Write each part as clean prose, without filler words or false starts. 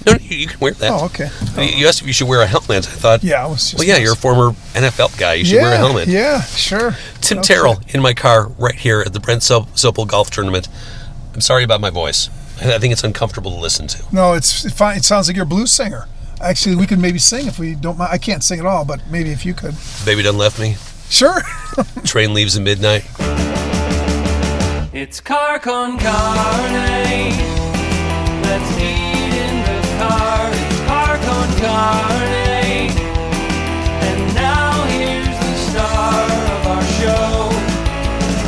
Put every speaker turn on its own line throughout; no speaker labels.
No, you can wear that.
Oh, okay.
You asked if you should wear a helmet. I thought,
yeah, I was just.
Well, yeah, you're a former NFL guy. You should wear a helmet.
Yeah, sure.
Tim Terrell in my car right here at the Brent Sopel golf tournament. I'm sorry about my voice. I think it's uncomfortable to listen to.
No, it's fine. It sounds like you're a blues singer. Actually, we could maybe sing if we don't mind. I can't sing at all, but maybe if you could.
Baby Done Left Me.
Sure.
Train Leaves at Midnight.
It's car con carne. Let's eat in the car. It's car con carne. And now here's the star of our show,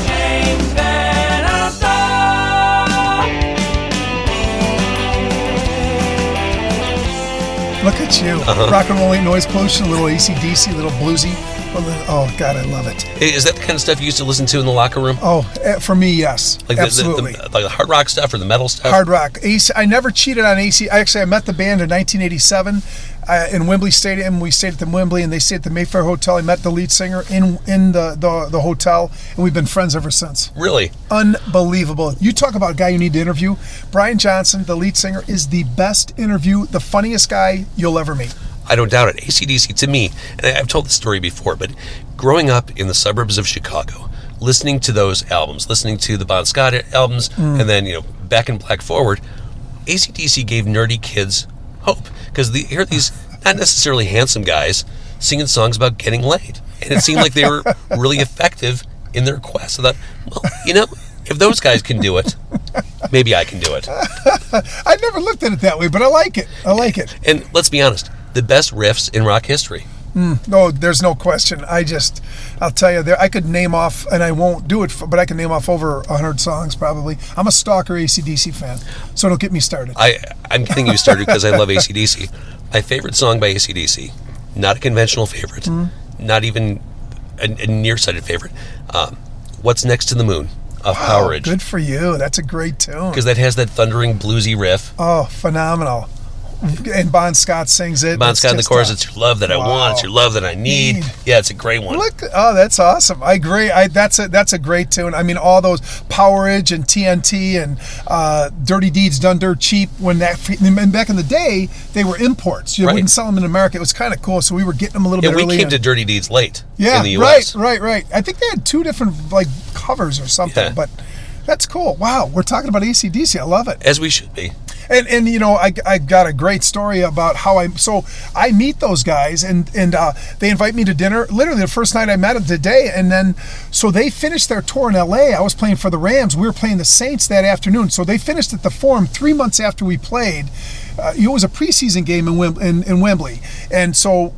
James Van Alstyne.
Look at you. Rock and roll ain't noise pollution, a little AC/DC, a little bluesy. Oh, God, I love it.
Hey, is that the kind of stuff you used to listen to in the locker room?
Oh, for me, yes.
Like
absolutely.
Like the hard rock stuff or the metal stuff?
Hard rock. AC, I never cheated on AC. Actually, I met the band in 1987 in Wembley Stadium. We stayed at the Wembley, and they stayed at the Mayfair Hotel. I met the lead singer in the hotel, and we've been friends ever since.
Really?
Unbelievable. You talk about a guy you need to interview. Brian Johnson, the lead singer, is the best interview, the funniest guy you'll ever meet.
I don't doubt it. AC/DC, to me, and I've told this story before, but growing up in the suburbs of Chicago, listening to those albums, listening to the Bon Scott albums, and then, Back in Black forward, AC/DC gave nerdy kids hope. Because here are these not necessarily handsome guys singing songs about getting laid. And it seemed like they were really effective in their quest. I thought, well, if those guys can do it, maybe I can do it.
I never looked at it that way, but I like it.
And let's be honest, the best riffs in rock history.
No, there's no question. I'll tell you, I could name off, and I won't do it, but I can name off over 100 songs probably. I'm a stalker AC/DC fan, so don't get me started.
I'm getting you started because I love AC/DC. My favorite song by AC/DC, not a conventional favorite, not even a nearsighted favorite, What's Next to the Moon of Power Ridge.
Good for you. That's a great tune.
Because that has that thundering bluesy riff.
Oh, phenomenal. And Bon Scott sings it.
Bon Scott in the chorus, it's your love that I want, it's your love that I need. Yeah, it's a great one.
That's awesome. I agree. That's a great tune. I mean, all those Power Ridge and TNT and Dirty Deeds Done Dirt Cheap, and back in the day, they were imports. You wouldn't sell them in America. It was kind of cool, so we were getting them a little bit early.
Yeah, we came to Dirty Deeds late in the
U.S. Right. I think they had two different covers or something, but that's cool. Wow, we're talking about AC/DC. I love it.
As we should be.
And I got a great story about how I meet those guys and they invite me to dinner literally the first night I met them today, and then so they finished their tour in LA. I was playing for the Rams. We were playing the Saints that afternoon, so they finished at the Forum 3 months after we played. It was a preseason game in Wembley, and so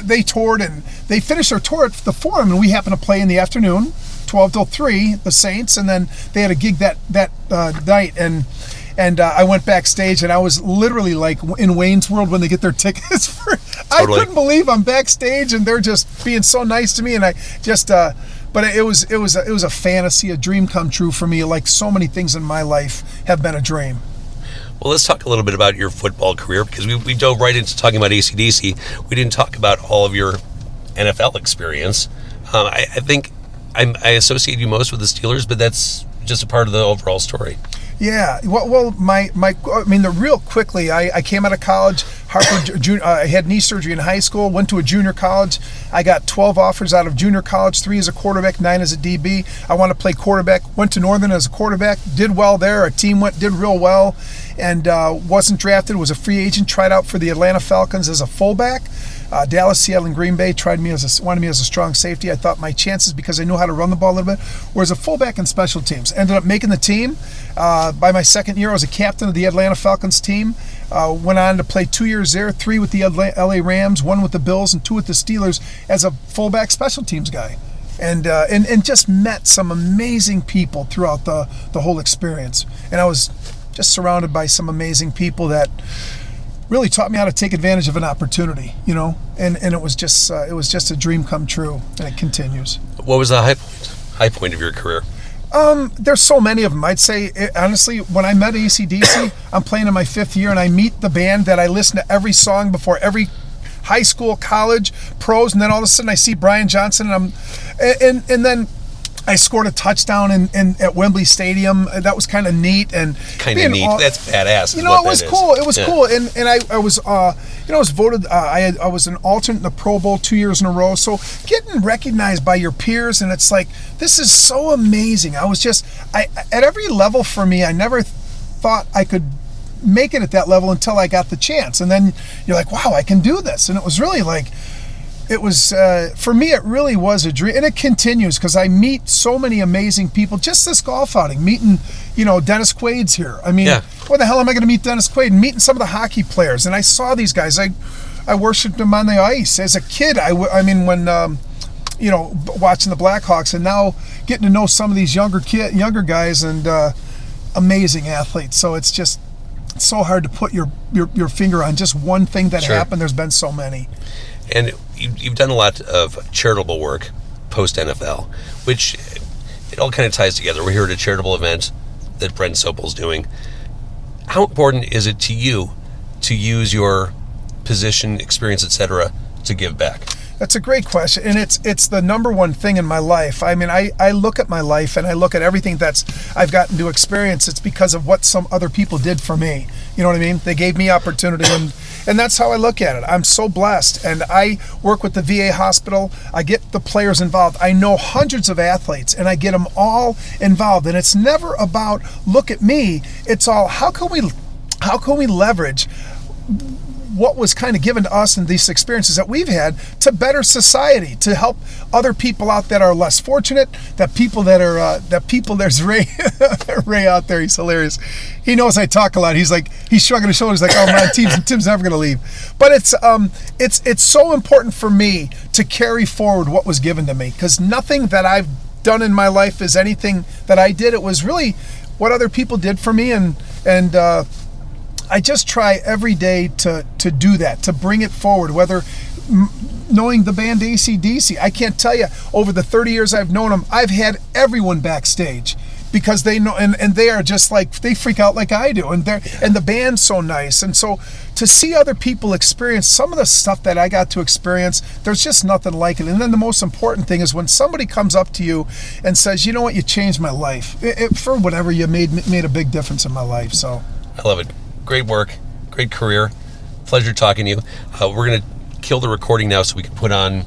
they toured and they finished their tour at the Forum, and we happened to play in the afternoon, 12 till 3, the Saints, and then they had a gig that night, and I went backstage, and I was literally like in Wayne's World when they get their tickets. Totally. I couldn't believe I'm backstage, and they're just being so nice to me, and I just. But it was a fantasy, a dream come true for me. Like so many things in my life have been a dream.
Well, let's talk a little bit about your football career, because we dove right into talking about AC/DC. We didn't talk about all of your NFL experience. I think I associate you most with the Steelers, but that's just a part of the overall story.
Yeah, well, real quickly, I came out of college, Harper. I had knee surgery in high school, went to a junior college. I got 12 offers out of junior college, 3 as a quarterback, 9 as a DB. I wanted to play quarterback, went to Northern as a quarterback, did well there. Our team did real well, and wasn't drafted, was a free agent, tried out for the Atlanta Falcons as a fullback. Dallas, Seattle, and Green Bay wanted me as a strong safety. I thought my chances, because I knew how to run the ball a little bit, was a fullback and special teams. Ended up making the team. By my second year, I was a captain of the Atlanta Falcons team. Went on to play 2 years there, 3 with the LA Rams, 1 with the Bills, and 2 with the Steelers as a fullback special teams guy. And just met some amazing people throughout the whole experience. And I was just surrounded by some amazing people that really taught me how to take advantage of an opportunity, and it was just a dream come true, and it continues.
What was the high point of your career?
There's so many of them. I'd say, honestly, when I met AC/DC, I'm playing in my 5th year, and I meet the band that I listen to every song before every high school, college, pros, and then all of a sudden I see Brian Johnson, and then I scored a touchdown at Wembley Stadium. That was kind of neat and
kind of neat. That's badass.
You know, it was cool. It was cool, and I was I was voted. I was an alternate in the Pro Bowl 2 years in a row. So getting recognized by your peers, and it's like, this is so amazing. I was just at every level for me. I never thought I could make it at that level until I got the chance, and then you're like, wow, I can do this, and it was really like. It was, for me, it really was a dream. And it continues because I meet so many amazing people. Just this golf outing, meeting, Dennis Quaid's here. I mean, where the hell am I going to meet Dennis Quaid? And meeting some of the hockey players. And I saw these guys. I worshipped them on the ice. As a kid, when, watching the Blackhawks, and now getting to know some of these younger guys and amazing athletes. So it's just so hard to put your finger on just one thing that happened. There's been so many.
And you've done a lot of charitable work post-NFL, which it all kind of ties together. We're here at a charitable event that Brent Sopel's doing. How important is it to you to use your position, experience, etc., to give back?
That's a great question, and it's the number one thing in my life. I mean, I look at my life and I look at everything I've gotten to experience. It's because of what some other people did for me. You know what I mean? They gave me opportunity, and that's how I look at it. I'm so blessed, and I work with the VA hospital. I get the players involved. I know hundreds of athletes, and I get them all involved. And it's never about look at me. It's all how can we leverage what was kind of given to us and these experiences that we've had to better society, to help other people out that are less fortunate, there's Ray, Ray out there, he's hilarious. He knows I talk a lot. He's shrugging his shoulders like, oh man, Tim's never going to leave. But it's so important for me to carry forward what was given to me, because nothing that I've done in my life is anything that I did. It was really what other people did for me, and I just try every day to do that, to bring it forward, whether knowing the band AC/DC. I can't tell you, over the 30 years I've known them, I've had everyone backstage because they know, and they are just like, they freak out like I do, and the band's so nice. And so to see other people experience some of the stuff that I got to experience, there's just nothing like it. And then the most important thing is when somebody comes up to you and says, you know what, you changed my life. For whatever, you made a big difference in my life. So
I love it. Great work, great career. Pleasure talking to you. We're going to kill the recording now so we can put on,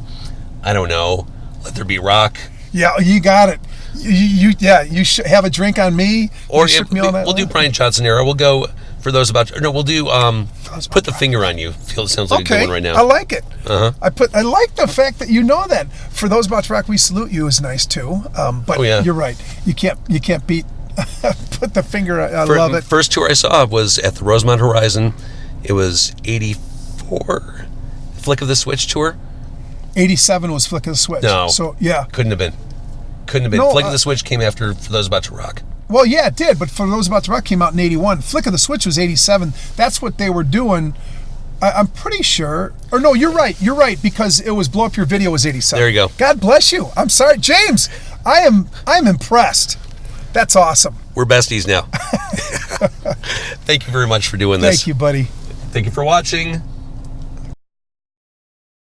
I don't know, Let There Be Rock.
Yeah, you got it. You should have a drink on me.
Or we'll do Brian Johnson era. We'll go for those about. No, we'll do Put the Finger on You. Sounds like a good one right now.
I like it. I like the fact that you know that. For those about to rock, We Salute You is nice too. But you're right. You can't beat. Put the Finger. I love it.
First tour I saw was at the Rosemont Horizon. It was 84. Flick of the Switch tour.
87 was Flick of the Switch.
No.
So yeah.
Couldn't have been. No, Flick of the Switch came after For Those About to Rock.
Well, yeah, it did. But For Those About to Rock came out in 81. Flick of the Switch was 87. That's what they were doing. I'm pretty sure. Or no, you're right. You're right, because it was Blow Up Your Video was 87.
There you go.
God bless you. I'm sorry, James. I'm impressed. That's awesome.
We're besties now. Thank you very much for doing this.
Thank you, buddy.
Thank you for watching.